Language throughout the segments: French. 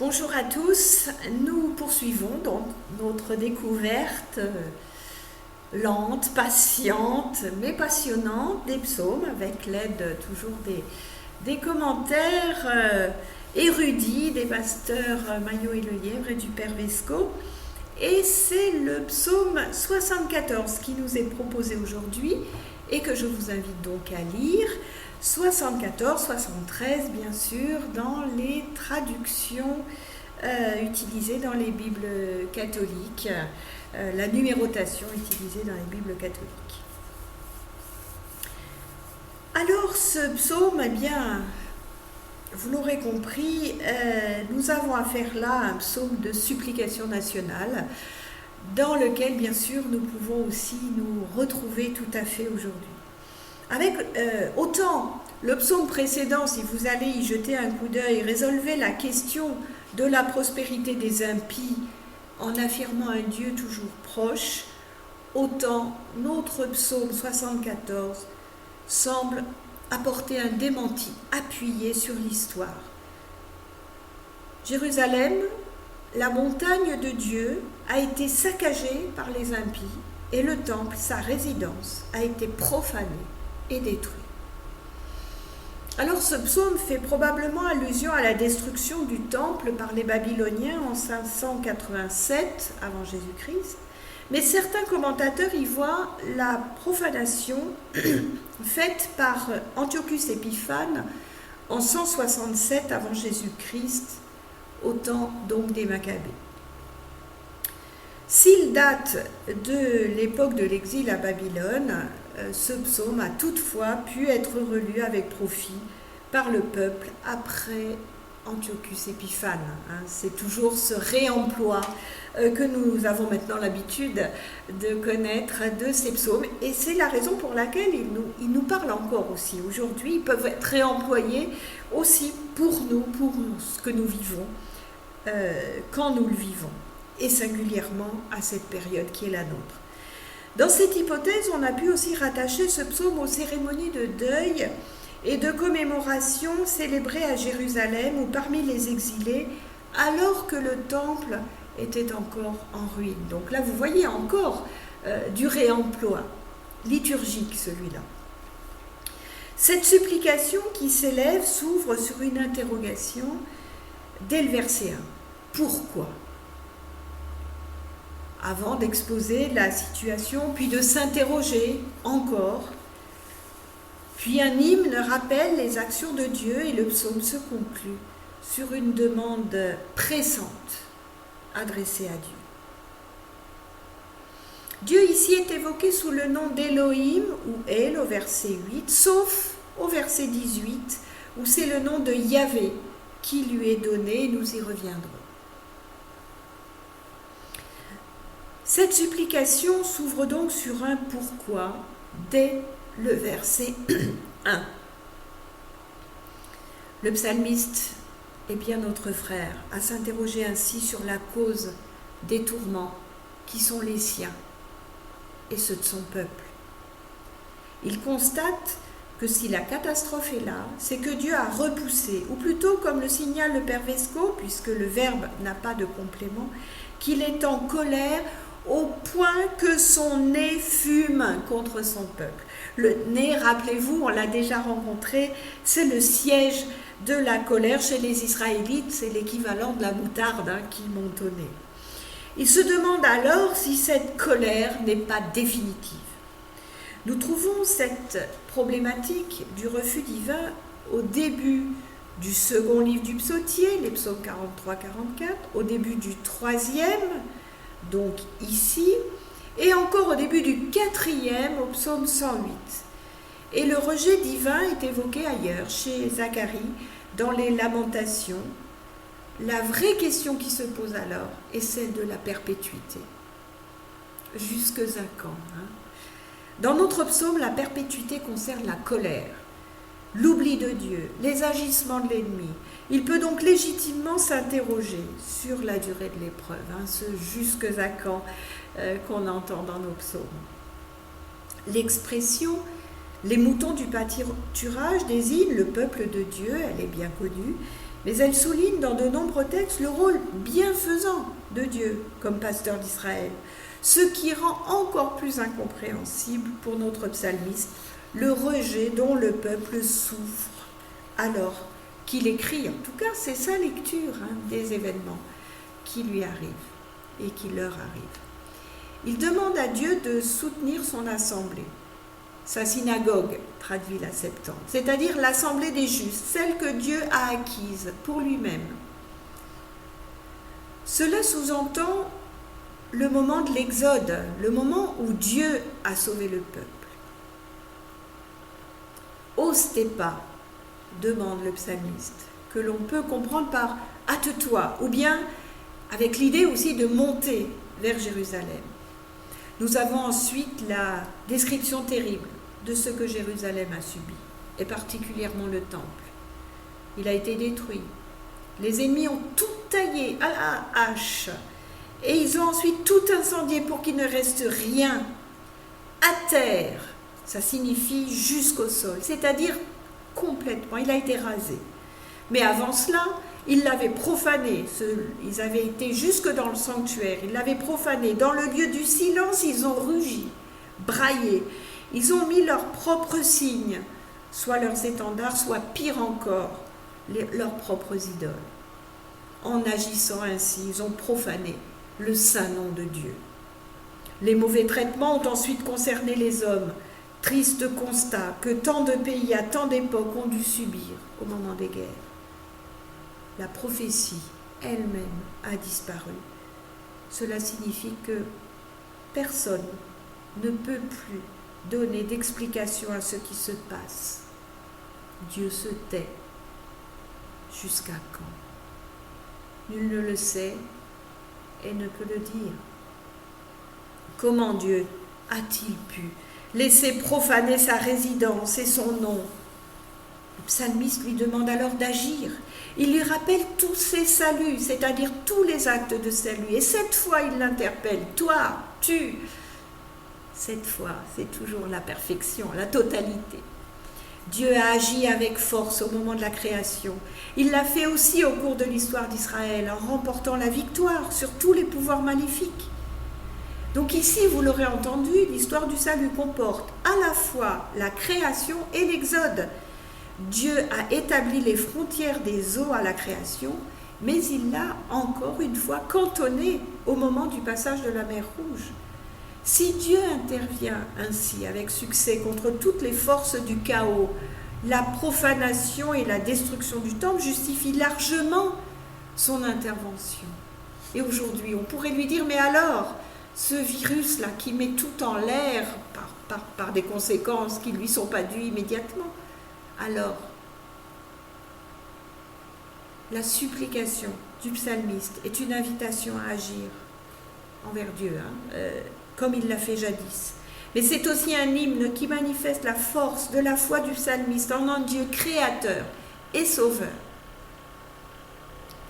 Bonjour à tous, nous poursuivons donc notre découverte lente, patiente, mais passionnante des psaumes avec l'aide toujours des commentaires érudits des pasteurs Maillot et Lelièvre et du Père Vesco. Et c'est le psaume 74 qui nous est proposé aujourd'hui et que je vous invite donc à lire. 74, 73 bien sûr, dans les traductions utilisées dans les Bibles catholiques, la numérotation utilisée dans les Bibles catholiques. Alors ce psaume, eh bien, vous l'aurez compris, nous avons affaire là à un psaume de supplication nationale, dans lequel bien sûr nous pouvons aussi nous retrouver tout à fait aujourd'hui. Avec autant le psaume précédent, si vous allez y jeter un coup d'œil, résolvait la question de la prospérité des impies en affirmant un Dieu toujours proche, autant notre psaume 74 semble apporter un démenti appuyé sur l'histoire. Jérusalem, la montagne de Dieu, a été saccagée par les impies et le temple, sa résidence, a été profané et détruit. Alors ce psaume fait probablement allusion à la destruction du temple par les Babyloniens en 587 avant Jésus-Christ, mais certains commentateurs y voient la profanation faite par Antiochus Épiphane en 167 avant Jésus-Christ, au temps donc des Maccabées. S'il date de l'époque de l'exil à Babylone, ce psaume a toutefois pu être relu avec profit par le peuple après Antiochus Épiphane. C'est toujours ce réemploi que nous avons maintenant l'habitude de connaître de ces psaumes, et c'est la raison pour laquelle ils nous parlent encore aussi. Aujourd'hui, ils peuvent être réemployés aussi pour nous, pour ce que nous vivons, quand nous le vivons, et singulièrement à cette période qui est la nôtre. Dans cette hypothèse, on a pu aussi rattacher ce psaume aux cérémonies de deuil et de commémoration célébrées à Jérusalem ou parmi les exilés, alors que le temple était encore en ruine. Donc là, vous voyez encore du réemploi liturgique, celui-là. Cette supplication qui s'élève s'ouvre sur une interrogation dès le verset 1. Pourquoi ? Avant d'exposer la situation, puis de s'interroger encore. Puis un hymne rappelle les actions de Dieu et le psaume se conclut sur une demande pressante adressée à Dieu. Dieu ici est évoqué sous le nom d'Élohim ou El au verset 8, sauf au verset 18 où c'est le nom de Yahvé qui lui est donné, nous y reviendrons. Cette supplication s'ouvre donc sur un pourquoi dès le verset 1. Le psalmiste est bien notre frère à s'interroger ainsi sur la cause des tourments qui sont les siens et ceux de son peuple. Il constate que si la catastrophe est là, c'est que Dieu a repoussé, ou plutôt comme le signale le Père Vesco, puisque le verbe n'a pas de complément, qu'il est en colère au point que son nez fume contre son peuple. Le nez, rappelez-vous, on l'a déjà rencontré, c'est le siège de la colère chez les Israélites, c'est l'équivalent de la moutarde qui monte au nez. Il se demande alors si cette colère n'est pas définitive. Nous trouvons cette problématique du refus divin au début du second livre du psautier, les psaumes 43-44, au début du troisième, donc ici, et encore au début du quatrième, au psaume 108. Et le rejet divin est évoqué ailleurs, chez Zacharie, dans les Lamentations. La vraie question qui se pose alors est celle de la perpétuité. Jusque à quand ? Dans notre psaume, la perpétuité concerne la colère, l'oubli de Dieu, les agissements de l'ennemi. Il peut donc légitimement s'interroger sur la durée de l'épreuve, ce jusque à quand qu'on entend dans nos psaumes. L'expression Les moutons du pâturage désignent le peuple de Dieu, elle est bien connue, mais elle souligne dans de nombreux textes le rôle bienfaisant de Dieu comme pasteur d'Israël, ce qui rend encore plus incompréhensible pour notre psalmiste le rejet dont le peuple souffre alors qu'il écrit. En tout cas, c'est sa lecture des événements qui lui arrivent et qui leur arrivent. Il demande à Dieu de soutenir son assemblée, sa synagogue, traduit la Septante, c'est-à-dire l'assemblée des justes, celle que Dieu a acquise pour lui-même. Cela sous-entend le moment de l'Exode, le moment où Dieu a sauvé le peuple. Oses-tu pas, demande le psalmiste, que l'on peut comprendre par hâte-toi, ou bien avec l'idée aussi de monter vers Jérusalem. Nous avons ensuite la description terrible de ce que Jérusalem a subi, et particulièrement le temple. Il a été détruit. Les ennemis ont tout taillé à la hache, et ils ont ensuite tout incendié pour qu'il ne reste rien à terre. Ça signifie jusqu'au sol, c'est-à-dire complètement. Il a été rasé. Mais avant cela, ils l'avaient profané. Ils avaient été jusque dans le sanctuaire. Ils l'avaient profané. Dans le lieu du silence, ils ont rugi, braillé. Ils ont mis leurs propres signes, soit leurs étendards, soit pire encore, leurs propres idoles. En agissant ainsi, ils ont profané le saint nom de Dieu. Les mauvais traitements ont ensuite concerné les hommes. Triste constat que tant de pays à tant d'époques ont dû subir au moment des guerres. La prophétie elle-même a disparu. Cela signifie que personne ne peut plus donner d'explication à ce qui se passe. Dieu se tait. Jusqu'à quand? Nul ne le sait et ne peut le dire. Comment Dieu a-t-il pu laisser profaner sa résidence et son nom? Le psalmiste lui demande alors d'agir. Il lui rappelle tous ses saluts, c'est-à-dire tous les actes de salut. Et cette fois, il l'interpelle. Toi, tu. Cette fois, c'est toujours la perfection, la totalité. Dieu a agi avec force au moment de la création. Il l'a fait aussi au cours de l'histoire d'Israël, en remportant la victoire sur tous les pouvoirs maléfiques. Donc ici, vous l'aurez entendu, l'histoire du salut comporte à la fois la création et l'exode. Dieu a établi les frontières des eaux à la création, mais il l'a encore une fois cantonné au moment du passage de la mer Rouge. Si Dieu intervient ainsi avec succès contre toutes les forces du chaos, la profanation et la destruction du temple justifient largement son intervention. Et aujourd'hui, on pourrait lui dire, mais alors, ce virus-là qui met tout en l'air par des conséquences qui ne lui sont pas dues immédiatement, alors, la supplication du psalmiste est une invitation à agir envers Dieu, comme il l'a fait jadis. Mais c'est aussi un hymne qui manifeste la force de la foi du psalmiste en un Dieu créateur et sauveur.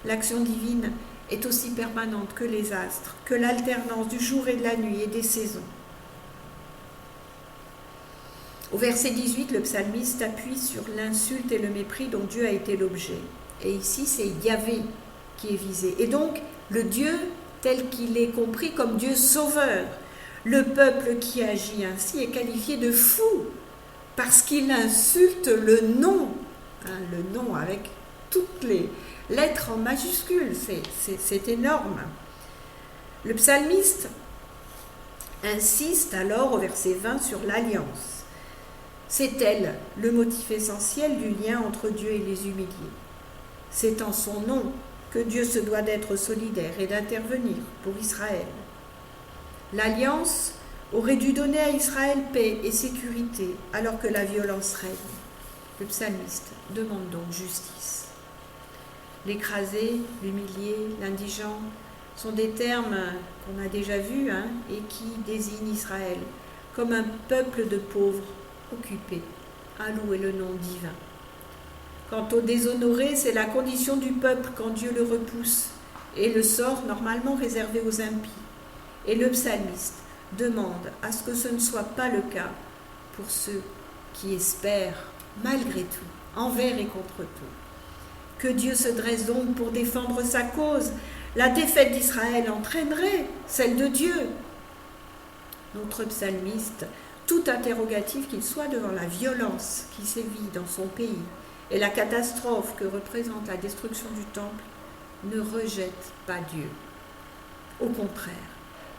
L'action divine est aussi permanente que les astres, que l'alternance du jour et de la nuit et des saisons. Au verset 18, le psalmiste appuie sur l'insulte et le mépris dont Dieu a été l'objet. Et ici, c'est Yahvé qui est visé. Et donc, le Dieu tel qu'il est compris comme Dieu sauveur. Le peuple qui agit ainsi est qualifié de fou parce qu'il insulte le nom avec toutes les lettres en majuscules. C'est énorme. Le psalmiste insiste alors au verset 20 sur l'alliance. C'est elle le motif essentiel du lien entre Dieu et les humiliés. C'est en son nom que Dieu se doit d'être solidaire et d'intervenir pour Israël. L'alliance aurait dû donner à Israël paix et sécurité alors que la violence règne. Le psalmiste demande donc justice. L'écrasé, l'humilié, l'indigent sont des termes qu'on a déjà vus et qui désignent Israël comme un peuple de pauvres occupés à louer le nom divin. Quant au déshonoré, c'est la condition du peuple quand Dieu le repousse et le sort normalement réservé aux impies. Et le psalmiste demande à ce que ce ne soit pas le cas pour ceux qui espère, malgré tout, envers et contre tout. Que Dieu se dresse donc pour défendre sa cause. La défaite d'Israël entraînerait celle de Dieu. Notre psalmiste, tout interrogatif qu'il soit devant la violence qui sévit dans son pays et la catastrophe que représente la destruction du temple, ne rejette pas Dieu. Au contraire,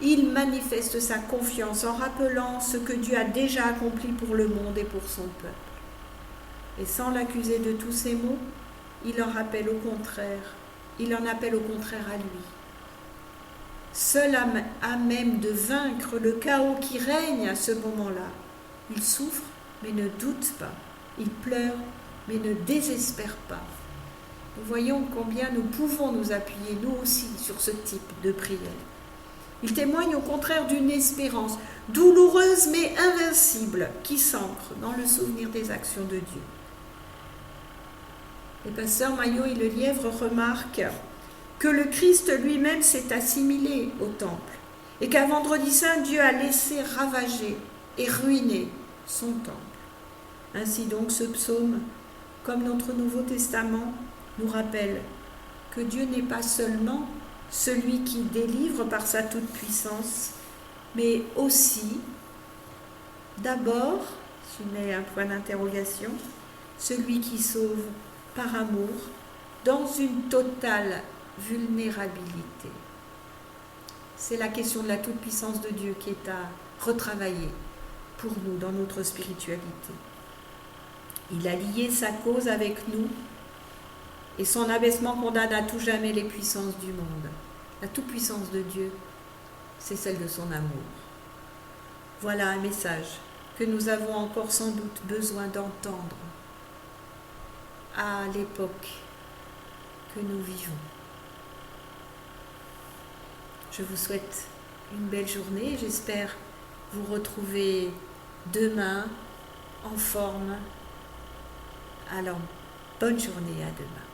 il manifeste sa confiance en rappelant ce que Dieu a déjà accompli pour le monde et pour son peuple. Et sans l'accuser de tous ces maux, il en appelle au contraire à lui. Seul à même de vaincre le chaos qui règne à ce moment-là. Il souffre, mais ne doute pas. Il pleure, mais ne désespère pas. Nous voyons combien nous pouvons nous appuyer, nous aussi, sur ce type de prière. Il témoigne au contraire d'une espérance douloureuse mais invincible qui s'ancre dans le souvenir des actions de Dieu. Les pasteurs Maillot et Le Lièvre remarquent que le Christ lui-même s'est assimilé au temple et qu'à Vendredi Saint, Dieu a laissé ravager et ruiner son temple. Ainsi donc, ce psaume, comme notre Nouveau Testament, nous rappelle que Dieu n'est pas seulement celui qui délivre par sa toute-puissance, mais aussi, d'abord, je mets un point d'interrogation, celui qui sauve par amour, dans une totale vulnérabilité. C'est la question de la toute-puissance de Dieu qui est à retravailler pour nous dans notre spiritualité. Il a lié sa cause avec nous et son abaissement condamne à tout jamais les puissances du monde. La toute-puissance de Dieu, c'est celle de son amour. Voilà un message que nous avons encore sans doute besoin d'entendre à l'époque que nous vivons. Je vous souhaite une belle journée. J'espère vous retrouver demain en forme. Alors, bonne journée, à demain.